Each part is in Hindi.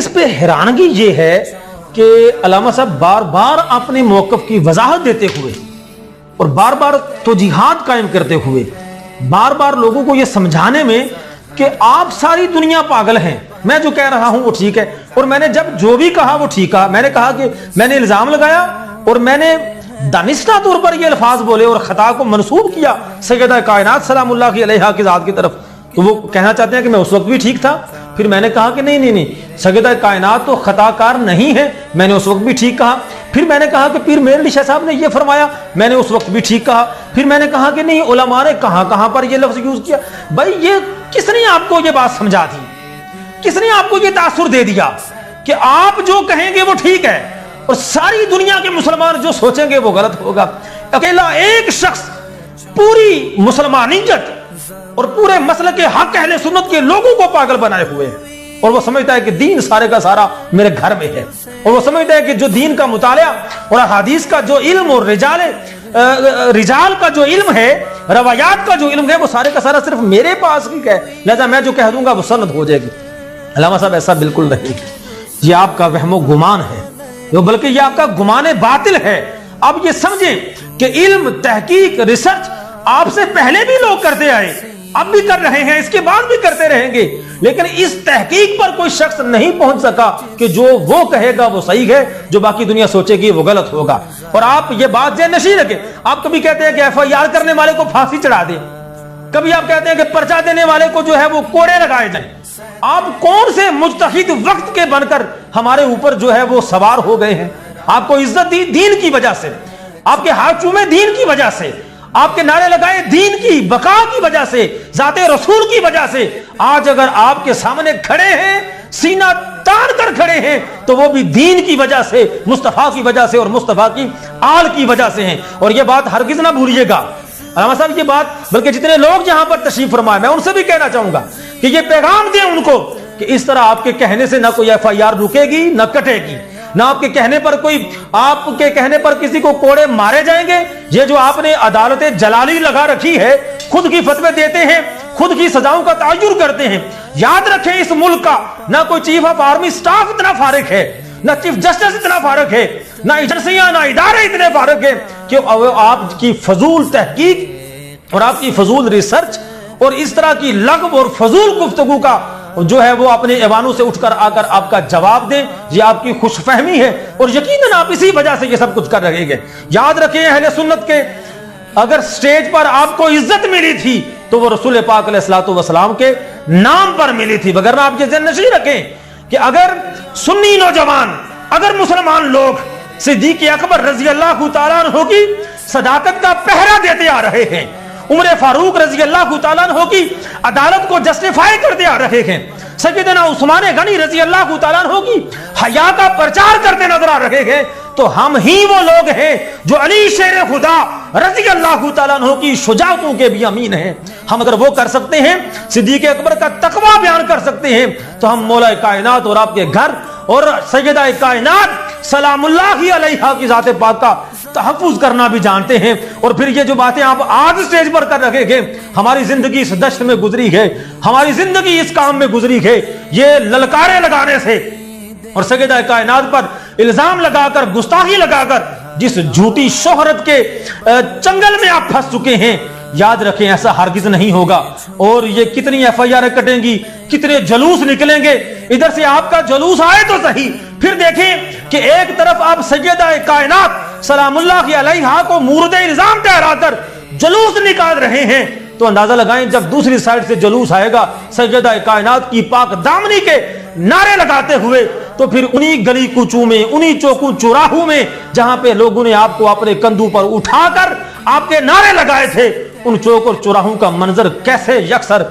इस पे हैरानगी ये है कि अल्लामा साहब बार बार अपने मौक़िफ़ की वजाहत देते हुए और बार बार तौजीहात कायम करते हुए बार बार लोगों को यह समझाने में कि आप सारी दुनिया पागल हैं, मैं जो कह रहा हूं वो ठीक है, और मैंने जब जो भी कहा वो ठीक कहा। मैंने कहा कि मैंने इल्जाम लगाया और मैंने दानिस्ता तौर पर ये अल्फाज बोले और खता को मनसूब किया सैयदा कायनात सलामुल्लाह अलैहा की ज़ात की तरफ, तो वो कहना चाहते हैं कि मैं उस वक्त भी ठीक था। फिर मैंने कहा कि नहीं, सैयदा कायनात तो खताकार नहीं है, मैंने उस वक्त भी ठीक कहा। फिर मैंने कहा कि पीर मेहर अली शाह साहब ने ये फरमाया, मैंने उस वक्त भी ठीक कहा। फिर मैंने कहा कि नहीं, उलमा ने कहां कहां पर ये लफ्ज यूज किया। भाई ये किसने आपको ये बात समझा दी, किसने आपको ये तासुर दे दिया कि आप जो कहेंगे वो ठीक है और सारी दुनिया के मुसलमान जो सोचेंगे वो गलत होगा। अकेला एक शख्स पूरी मुसलमानियत और पूरे मसले के हक अहले सुन्नत के लोगों को पागल बनाए हुए हैं, और वो समझता है कि दीन सारे का सारा मेरे घर में है, और वो समझता है कि जो दीन का मुताला और हदीस का जो इल्म और रिजाल का जो इल्म है, रवायात का जो इल्म है, वो सारे का सारा सिर्फ मेरे पास ही है, लिहाजा मैं जो कह दूंगा वो सनद हो जाएगी। अल्लामा साहब ऐसा बिल्कुल नहीं, ये आपका वहमो गुमान है, बल्कि ये आपका गुमान बातिल है। अब ये समझें कि इल्म, तहकीक, रिसर्च आपसे पहले भी लोग करते आए, अब भी कर रहे हैं, इसके बाद भी करते रहेंगे, लेकिन इस तहकीक पर कोई शख्स नहीं पहुंच सका कि जो वो कहेगा वो सही है, जो बाकी दुनिया सोचेगी वो गलत होगा। और आप ये बात जे नशी रखें, आप कभी कहते हैं कि FIR करने वाले को फांसी चढ़ा दें, कभी आप कहते हैं कि पर्चा देने वाले को जो है वो कोड़े लगाए जाएं। आप कौन से मुज्तहिद वक्त के बनकर हमारे ऊपर जो है वो सवार हो गए हैं? आपको इज्जत दी दीन की वजह से, आपके हाथ चूमे दीन की वजह से, आपके नारे लगाए दीन की बका की वजह से, जाते रसूल की वजह से। आज अगर आपके सामने खड़े हैं, सीना तान कर खड़े हैं, तो वो भी दीन की वजह से, मुस्तफा की वजह से और मुस्तफा की आल की वजह से हैं। और ये बात हरगिज ना भूलिएगा अल्लामा साहब, ये बात, बल्कि जितने लोग यहां पर तशरीफ फरमाए, मैं उनसे भी कहना चाहूंगा कि ये पैगाम दें उनको कि इस तरह आपके कहने से ना कोई FIR रुकेगी ना कटेगी, ना आपके कहने पर किसी को कोड़े मारे जाएंगे। ये जो आपने अदालत जलाली लगा रखी है, खुद की फतवे देते हैं, खुद की सजाओं का तायुर करते हैं। याद रखें, इस मुल्क का ना कोई चीफ ऑफ आर्मी स्टाफ इतना फारिग है, ना चीफ जस्टिस इतना फारिग है, ना एजेंसियां, ना इदारे इतने फारिग है कि आपकी फजूल तहकीक और आपकी फजूल रिसर्च और इस तरह की लगव और फजूल गुफ्तगू का जो है वो अपने ऐवानों से उठकर आकर आपका जवाब दें। ये आपकी खुशफहमी है और यकीनन आप इसी वजह से ये सब कुछ कर रहे हैं। याद रखें, अहले सुन्नत के अगर स्टेज पर आपको इज्जत मिली थी तो वो रसूल पाक अलैहिस्सलातु वस्सलाम के नाम पर मिली थी। वगरना आप ये ज़हन रखें कि अगर सुन्नी नौजवान, अगर मुसलमान लोग सिद्दीक़ अकबर रज़ी अल्लाह तआला अन्हु की सदाकत का पहरा देते आ रहे हैं, उमर फारूक रज़ी अल्लाह तआला अन्हु की अदालत को जस्टिफाई करते आ रहे हैं, सैयदना उस्मान गनी रज़ी अल्लाह तआला अन्हु की हया का प्रचार करते नजर आ रहे हैं, तो हम ही वो लोग हैं जो अली शेर खुदा रज़ी अल्लाह तआला अन्हु की शुजाअतों के भी अमीन हैं। हम अगर वो कर सकते हैं, सिद्दीक़ अकबर का तकवा बयान कर सकते हैं, तो हम मौला कायनात और आपके घर और सैयदा कायनात सलामुल्लाह अलैहा की ज़ात पाक का तहफ़्फ़ुज़ करना भी जानते हैं। और फिर ये जो बातें आप आज स्टेज पर कर रहे हैं, हमारी जिंदगी इस दश्त में गुजरी है, हमारी जिंदगी इस काम में गुजरी है, ये ललकारे लगाने से और सैयदा कायनात पर इल्जाम लगाकर, गुस्ताखी लगाकर जिस झूठी शोहरत के चंगल में आप फंस चुके हैं, याद रखें ऐसा हरगिज नहीं होगा। और ये कितनी FIR कटेंगी, कितने जुलूस निकलेंगे, इधर से आपका जुलूस आए तो सही। फिर देखें कि एक तरफ आप सैयदा कायनात सलामुल्लाह अलैहा को मूरद इल्जाम ठहराकर जुलूस निकाल रहे हैं, तो अंदाजा लगाएं जब दूसरी साइड से जुलूस आएगा सैयदा कायनात की पाक दामनी के नारे लगाते हुए, तो फिर उन्हीं गली कूचों में, उन्हीं चौकों चौराहों में जहां पे लोगों ने आपको अपने कंधों पर उठाकर आपके नारे लगाए थे, उन चौक और चौराहों का मंजर कैसे यकसर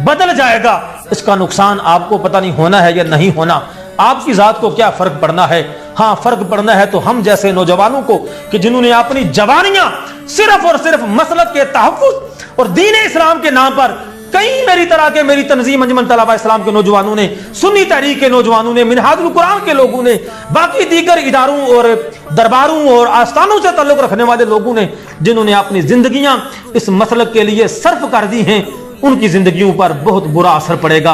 बदल जाएगा, इसका नुकसान आपको पता नहीं होना है या नहीं होना। आपकी जात को क्या फर्क पड़ना है? हाँ, फर्क पड़ना है तो हम जैसे नौजवानों को कि जिन्होंने अपनी जवानियां सिर्फ और सिर्फ मसलक के तहफ़्फ़ुज़ और दीन इस्लाम के नाम पर, कई मेरी तरह के, मेरी तंजीम अंजुमन तलबा इस्लाम के नौजवानों ने, सुन्नी तहरीक के नौजवानों ने, मिनहाजुल कुरान के लोगों ने, बाकी दीगर इदारों और दरबारों और आस्थानों से ताल्लुक रखने वाले लोगों ने, जिन्होंने अपनी जिंदगियां इस मसलक के लिए सर्फ कर दी हैं, उनकी जिंदगियों पर बहुत बुरा असर पड़ेगा।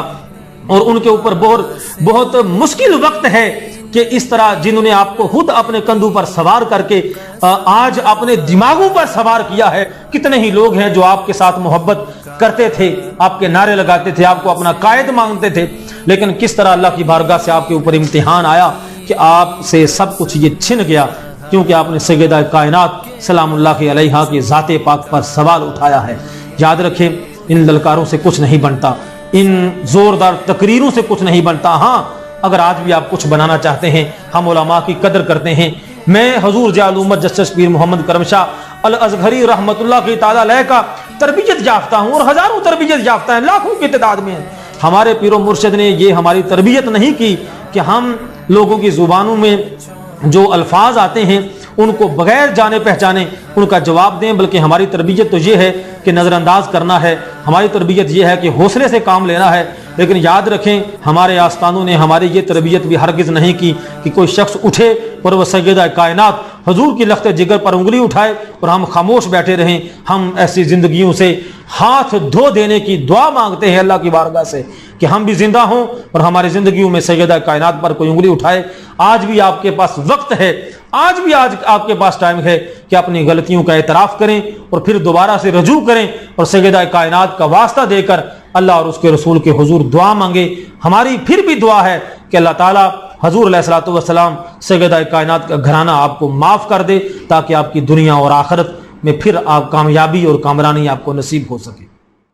और उनके ऊपर बहुत बहुत मुश्किल वक्त है कि इस तरह जिन्होंने आपको खुद अपने कंधों पर सवार करके आज अपने दिमागों पर सवार किया है। कितने ही लोग हैं जो आपके साथ मोहब्बत करते थे, आपके नारे लगाते थे, आपको अपना कायद मांगते थे, लेकिन किस तरह अल्लाह की बारगाह से आपके ऊपर इम्तिहान आया कि आपसे सब कुछ ये छिन गया, क्योंकि आपने सैयदा कायनात सलामुल्लाह अलैहा की ज़ाते पाक पर सवाल उठाया है। याद रखें, इन ललकारों से कुछ नहीं बनता, इन जोरदार तकरीरों से कुछ नहीं बनता। हाँ, अगर आज भी आप कुछ बनाना चाहते हैं, हम उलमा की कदर करते हैं। मैं हजूर जाल उम्मत जस्टिस पीर मोहम्मद करम शाह अल अज़हरी रहमतुल्लाह की ताला अलैह का तरबियत याफ्ता हूँ और हजारों तरबियत याफ्ता हैं, लाखों की तादाद में हैं। हमारे पीरो मुर्शिद ने ये हमारी तरबियत नहीं की कि हम लोगों की जुबानों में जो अल्फाज आते हैं उनको बगैर जाने पहचाने उनका जवाब दें, बल्कि हमारी तरबियत तो ये है कि नज़रअंदाज करना है। हमारी तरबियत ये है कि हौसले से काम लेना है। लेकिन याद रखें, हमारे आस्तानों ने हमारी ये तरबियत भी हरगिज़ नहीं की कि कोई शख्स उठे और वह सैयदा कायनात हजूर की लख्त जिगर पर उंगली उठाए और हम खामोश बैठे रहें। हम ऐसी जिंदगियों से हाथ धो देने की दुआ मांगते हैं अल्लाह की बारगाह से कि हम भी जिंदा हों और हमारी जिंदगियों में सैयदा कायनात पर कोई उंगली उठाए। आज भी आपके पास वक्त है, आज आपके पास टाइम है कि अपनी गलतियों का एतराफ़ करें और फिर दोबारा से रजू करें और सैयदा कायनात का वास्ता देकर अल्लाह और उसके रसूल के हुजूर दुआ मांगे। हमारी फिर भी दुआ है कि अल्लाह ताला हजूर अलैहिस्सलातु वस्सलाम सैयदा कायनात का घराना आपको माफ़ कर दे, ताकि आपकी दुनिया और आखिरत में फिर आप कामयाबी और कामरानी आपको नसीब हो सके।